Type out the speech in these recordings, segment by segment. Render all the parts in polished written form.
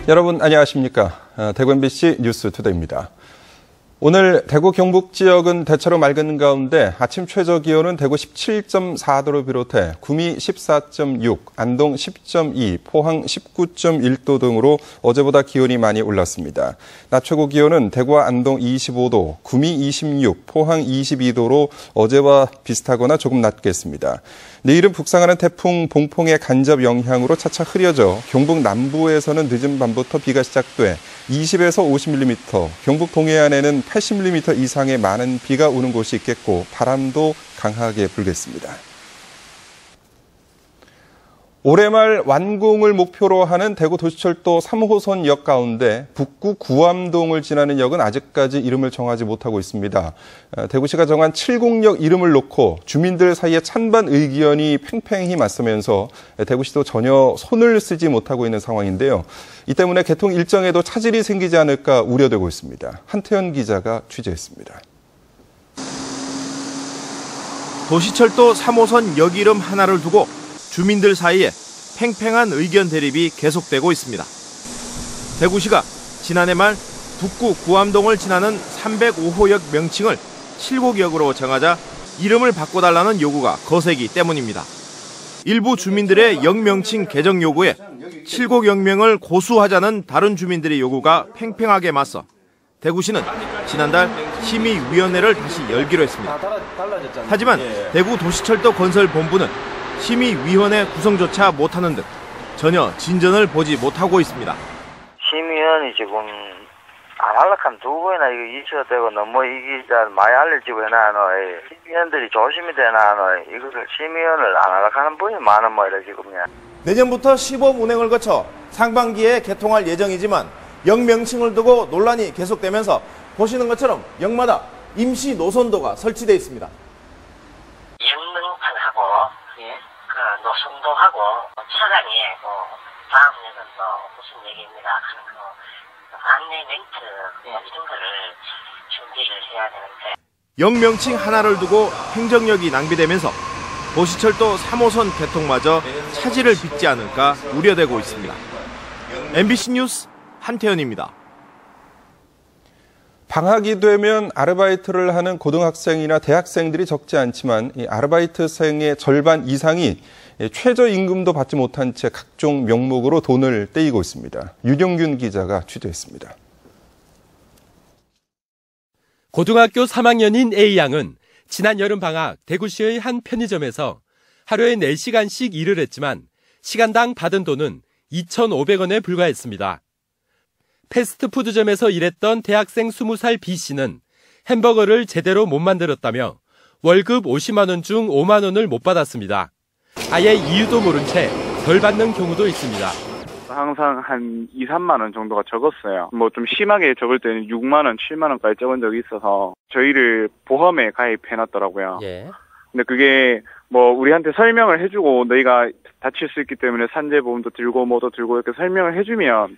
여러분 안녕하십니까? 대구 MBC 뉴스투데이입니다. 오늘 대구 경북 지역은 대체로 맑은 가운데 아침 최저 기온은 대구 17.4도를 비롯해 구미 14.6, 안동 10.2, 포항 19.1도 등으로 어제보다 기온이 많이 올랐습니다. 낮 최고 기온은 대구와 안동 25도, 구미 26, 포항 22도로 어제와 비슷하거나 조금 낮겠습니다. 내일은 북상하는 태풍 봉봉의 간접 영향으로 차차 흐려져 경북 남부에서는 늦은 밤부터 비가 시작돼 20에서 50mm, 경북 동해안에는 80mm 이상의 많은 비가 오는 곳이 있겠고 바람도 강하게 불겠습니다. 올해 말 완공을 목표로 하는 대구 도시철도 3호선 역 가운데 북구 구암동을 지나는 역은 아직까지 이름을 정하지 못하고 있습니다. 대구시가 정한 70역 이름을 놓고 주민들 사이에 찬반 의견이 팽팽히 맞서면서 대구시도 전혀 손을 쓰지 못하고 있는 상황인데요. 이 때문에 개통 일정에도 차질이 생기지 않을까 우려되고 있습니다. 한태현 기자가 취재했습니다. 도시철도 3호선 역 이름 하나를 두고 주민들 사이에 팽팽한 의견 대립이 계속되고 있습니다. 대구시가 지난해 말 북구 구암동을 지나는 305호역 명칭을 7곡역으로 정하자 이름을 바꿔달라는 요구가 거세기 때문입니다. 일부 주민들의 역 명칭 개정 요구에 7곡역명을 고수하자는 다른 주민들의 요구가 팽팽하게 맞서 대구시는 지난달 심의위원회를 다시 열기로 했습니다. 하지만 대구 도시철도 건설본부는 심의위원회 구성조차 못하는 듯 전혀 진전을 보지 못하고 있습니다. 심의위원이 지금 안 할락하면 두 번이나 이거 이슈가 되고 너무 이게 많이 알려지고 해놔. 심의위원들이 조심이 되나. 이거를 심의위원을 안 할락하는 분이 많은 모이라 지금요. 내년부터 시범 운행을 거쳐 상반기에 개통할 예정이지만 역 명칭을 두고 논란이 계속되면서 보시는 것처럼 역마다 임시 노선도가 설치되어 있습니다. 노선도 하고 차량에 다음 역은 무슨 얘기입니다 하는 안내 멘트 이런 거를 준비를 해야 되는데 역 명칭 하나를 두고 행정력이 낭비되면서 도시철도 3호선 개통마저 차질을 빚지 않을까 우려되고 있습니다. MBC 뉴스 한태현입니다. 방학이 되면 아르바이트를 하는 고등학생이나 대학생들이 적지 않지만 이 아르바이트생의 절반 이상이 최저임금도 받지 못한 채 각종 명목으로 돈을 떼이고 있습니다. 윤영균 기자가 취재했습니다. 고등학교 3학년인 A양은 지난 여름방학 대구시의 한 편의점에서 하루에 4시간씩 일을 했지만 시간당 받은 돈은 2,500원에 불과했습니다. 패스트푸드점에서 일했던 대학생 20살 B씨는 햄버거를 제대로 못 만들었다며 월급 50만 원 중 5만 원을 못 받았습니다. 아예 이유도 모른 채 덜 받는 경우도 있습니다. 항상 한 2, 3만 원 정도가 적었어요. 좀 심하게 적을 때는 6만 원, 7만 원까지 적은 적이 있어서 저희를 보험에 가입해놨더라고요. 예. 근데 그게 우리한테 설명을 해주고 너희가 다칠 수 있기 때문에 산재보험도 들고 뭐도 들고 이렇게 설명을 해주면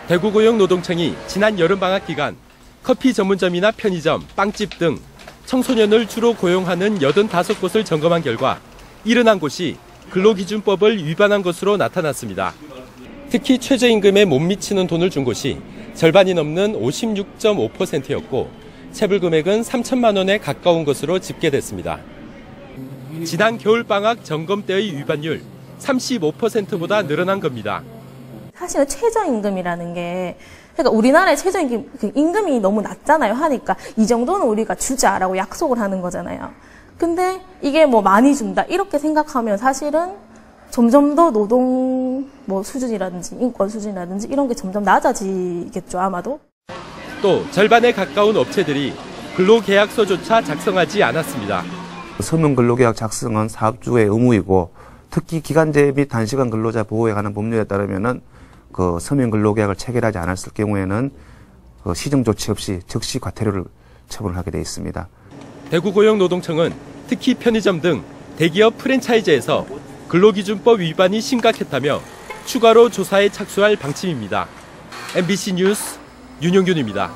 대구고용노동청이 지난 여름방학 기간 커피 전문점이나 편의점, 빵집 등 청소년을 주로 고용하는 85곳을 점검한 결과 71곳이 근로기준법을 위반한 것으로 나타났습니다. 특히 최저임금에 못 미치는 돈을 준 곳이 절반이 넘는 56.5%였고 체불 금액은 3천만 원에 가까운 것으로 집계됐습니다. 지난 겨울방학 점검 때의 위반율 35%보다 늘어난 겁니다. 사실은 최저임금이라는 게 그러니까 우리나라의 최저임금이 너무 낮잖아요. 하니까 이 정도는 우리가 주자라고 약속을 하는 거잖아요. 근데 이게 많이 준다 이렇게 생각하면 사실은 점점 더 노동 수준이라든지 인권 수준이라든지 이런 게 점점 낮아지겠죠, 아마도. 또 절반에 가까운 업체들이 근로계약서조차 작성하지 않았습니다. 서면 근로계약 작성은 사업주의 의무이고 특히 기간제 및 단시간 근로자 보호에 관한 법률에 따르면은 그 서면 근로계약을 체결하지 않았을 경우에는 그 시정 조치 없이 즉시 과태료를 처분하게 되어 있습니다. 대구고용노동청은 특히 편의점 등 대기업 프랜차이즈에서 근로기준법 위반이 심각했다며 추가로 조사에 착수할 방침입니다. MBC 뉴스 윤용균입니다.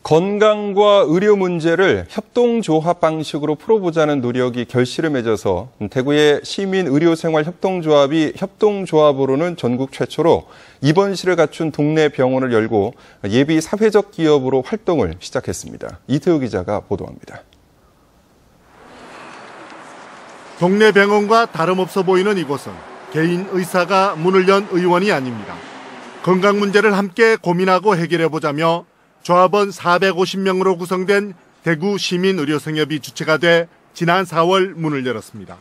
건강과 의료 문제를 협동조합 방식으로 풀어보자는 노력이 결실을 맺어서 대구의 시민의료생활협동조합이 협동조합으로는 전국 최초로 입원실을 갖춘 동네 병원을 열고 예비 사회적 기업으로 활동을 시작했습니다. 이태우 기자가 보도합니다. 동네 병원과 다름없어 보이는 이곳은 개인 의사가 문을 연 의원이 아닙니다. 건강 문제를 함께 고민하고 해결해보자며 조합원 450명으로 구성된 대구 시민의료생협이 주체가 돼 지난 4월 문을 열었습니다.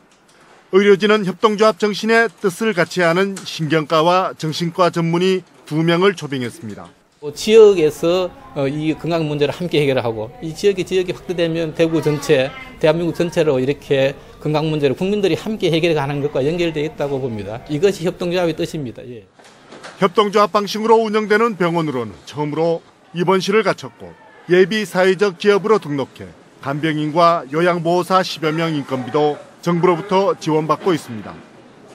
의료진은 협동조합 정신의 뜻을 같이 하는 신경과와 정신과 전문의 2명을 초빙했습니다. 지역에서 이 건강 문제를 함께 해결하고 이 지역이 확대되면 대구 전체, 대한민국 전체로 이렇게 건강 문제를 국민들이 함께 해결하는 것과 연결되어 있다고 봅니다. 이것이 협동조합의 뜻입니다. 예. 협동조합 방식으로 운영되는 병원으로는 처음으로 입원실을 갖췄고 예비 사회적 기업으로 등록해 간병인과 요양보호사 10여 명 인건비도 정부로부터 지원받고 있습니다.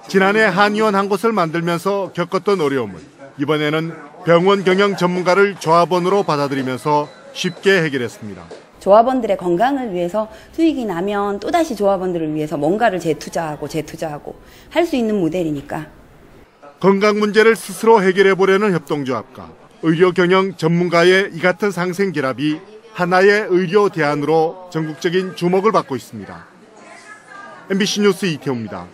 지난해 한의원 한 곳을 만들면서 겪었던 어려움을 이번에는 병원 경영 전문가를 조합원으로 받아들이면서 쉽게 해결했습니다. 조합원들의 건강을 위해서 수익이 나면 또다시 조합원들을 위해서 뭔가를 재투자하고 할 수 있는 모델이니까. 건강 문제를 스스로 해결해보려는 협동조합과 의료 경영 전문가의 이 같은 상생 결합이 하나의 의료 대안으로 전국적인 주목을 받고 있습니다. MBC 뉴스 이태우입니다.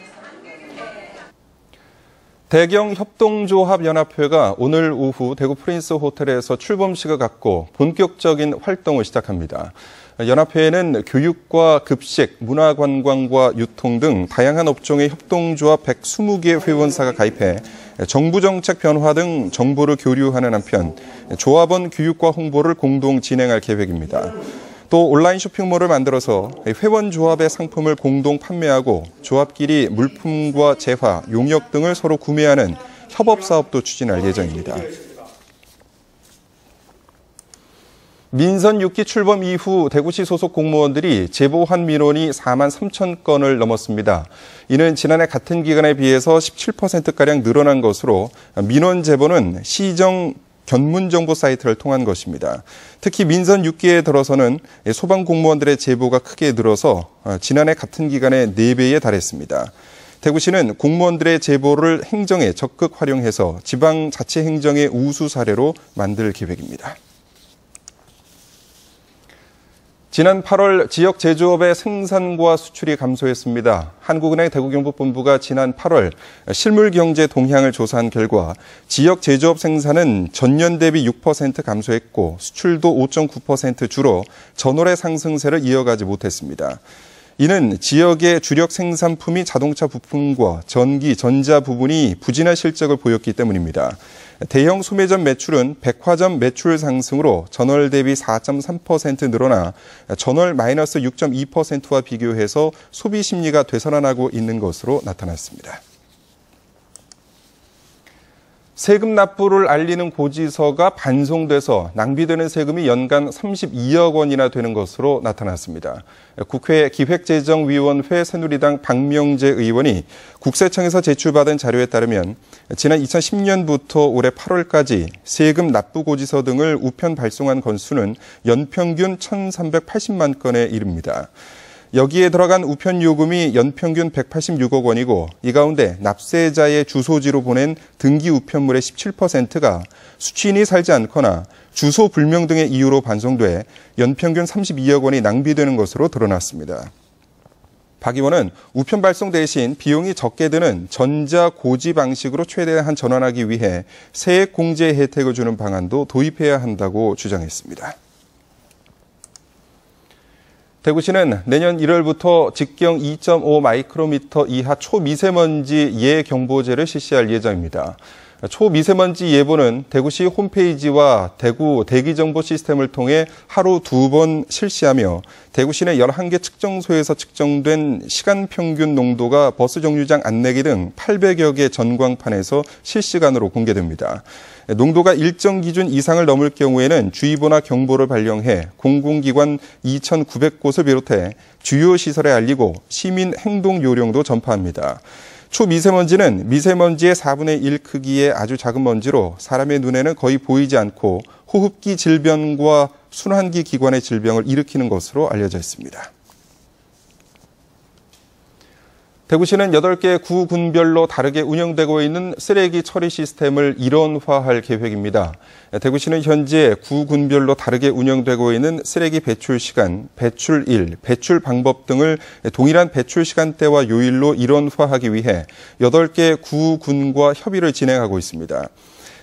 대경 협동조합연합회가 오늘 오후 대구 프린스 호텔에서 출범식을 갖고 본격적인 활동을 시작합니다. 연합회에는 교육과 급식, 문화관광과 유통 등 다양한 업종의 협동조합 120개 회원사가 가입해 정부 정책 변화 등 정보를 교류하는 한편 조합원 교육과 홍보를 공동 진행할 계획입니다. 또 온라인 쇼핑몰을 만들어서 회원 조합의 상품을 공동 판매하고 조합끼리 물품과 재화, 용역 등을 서로 구매하는 협업 사업도 추진할 예정입니다. 민선 6기 출범 이후 대구시 소속 공무원들이 제보한 민원이 4만 3천 건을 넘었습니다. 이는 지난해 같은 기간에 비해서 17%가량 늘어난 것으로 민원 제보는 시정 견문정보 사이트를 통한 것입니다. 특히 민선 6기에 들어서는 소방공무원들의 제보가 크게 늘어서 지난해 같은 기간의 4배에 달했습니다. 대구시는 공무원들의 제보를 행정에 적극 활용해서 지방자치행정의 우수 사례로 만들 계획입니다. 지난 8월 지역 제조업의 생산과 수출이 감소했습니다. 한국은행 대구경북본부가 지난 8월 실물 경제 동향을 조사한 결과 지역 제조업 생산은 전년 대비 6% 감소했고 수출도 5.9% 줄어 전월의 상승세를 이어가지 못했습니다. 이는 지역의 주력 생산품이 자동차 부품과 전기, 전자 부분이 부진한 실적을 보였기 때문입니다. 대형 소매점 매출은 백화점 매출 상승으로 전월 대비 4.3% 늘어나 전월 마이너스 6.2%와 비교해서 소비 심리가 되살아나고 있는 것으로 나타났습니다. 세금 납부를 알리는 고지서가 반송돼서 낭비되는 세금이 연간 32억 원이나 되는 것으로 나타났습니다. 국회 기획재정위원회 새누리당 박명재 의원이 국세청에서 제출받은 자료에 따르면 지난 2010년부터 올해 8월까지 세금 납부 고지서 등을 우편 발송한 건수는 연평균 1,380만 건에 이릅니다. 여기에 들어간 우편 요금이 연평균 186억 원이고 이 가운데 납세자의 주소지로 보낸 등기 우편물의 17%가 수취인이 살지 않거나 주소 불명 등의 이유로 반송돼 연평균 32억 원이 낭비되는 것으로 드러났습니다. 박 의원은 우편 발송 대신 비용이 적게 드는 전자고지 방식으로 최대한 전환하기 위해 세액 공제 혜택을 주는 방안도 도입해야 한다고 주장했습니다. 대구시는 내년 1월부터 직경 2.5 마이크로미터 이하 초미세먼지 예경보제를 실시할 예정입니다. 초미세먼지 예보는 대구시 홈페이지와 대구 대기정보 시스템을 통해 하루 2번 실시하며 대구시 내 11개 측정소에서 측정된 시간 평균 농도가 버스 정류장 안내기 등 800여 개 전광판에서 실시간으로 공개됩니다. 농도가 일정 기준 이상을 넘을 경우에는 주의보나 경보를 발령해 공공기관 2,900곳을 비롯해 주요 시설에 알리고 시민 행동 요령도 전파합니다. 초미세먼지는 미세먼지의 4분의 1 크기의 아주 작은 먼지로 사람의 눈에는 거의 보이지 않고 호흡기 질병과 순환기 기관의 질병을 일으키는 것으로 알려져 있습니다. 대구시는 8개 구군별로 다르게 운영되고 있는 쓰레기 처리 시스템을 일원화할 계획입니다. 대구시는 현재 구군별로 다르게 운영되고 있는 쓰레기 배출 시간, 배출일, 배출 방법 등을 동일한 배출 시간대와 요일로 일원화하기 위해 8개 구군과 협의를 진행하고 있습니다.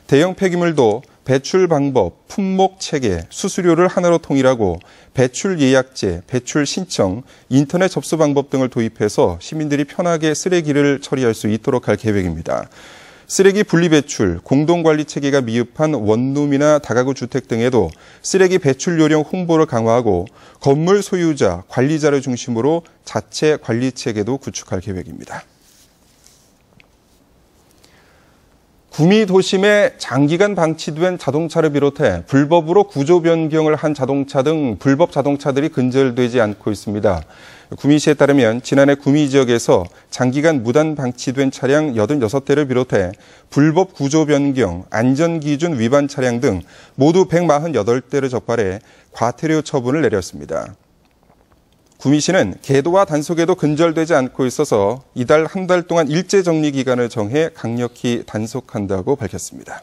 대형 폐기물도 배출 방법, 품목 체계, 수수료를 하나로 통일하고 배출 예약제, 배출 신청, 인터넷 접수 방법 등을 도입해서 시민들이 편하게 쓰레기를 처리할 수 있도록 할 계획입니다. 쓰레기 분리배출, 공동관리 체계가 미흡한 원룸이나 다가구 주택 등에도 쓰레기 배출 요령 홍보를 강화하고 건물 소유자, 관리자를 중심으로 자체 관리 체계도 구축할 계획입니다. 구미 도심에 장기간 방치된 자동차를 비롯해 불법으로 구조 변경을 한 자동차 등 불법 자동차들이 근절되지 않고 있습니다. 구미시에 따르면 지난해 구미 지역에서 장기간 무단 방치된 차량 86대를 비롯해 불법 구조 변경, 안전기준 위반 차량 등 모두 148대를 적발해 과태료 처분을 내렸습니다. 구미시는 계도와 단속에도 근절되지 않고 있어서 이달 한 달 동안 일제 정리 기간을 정해 강력히 단속한다고 밝혔습니다.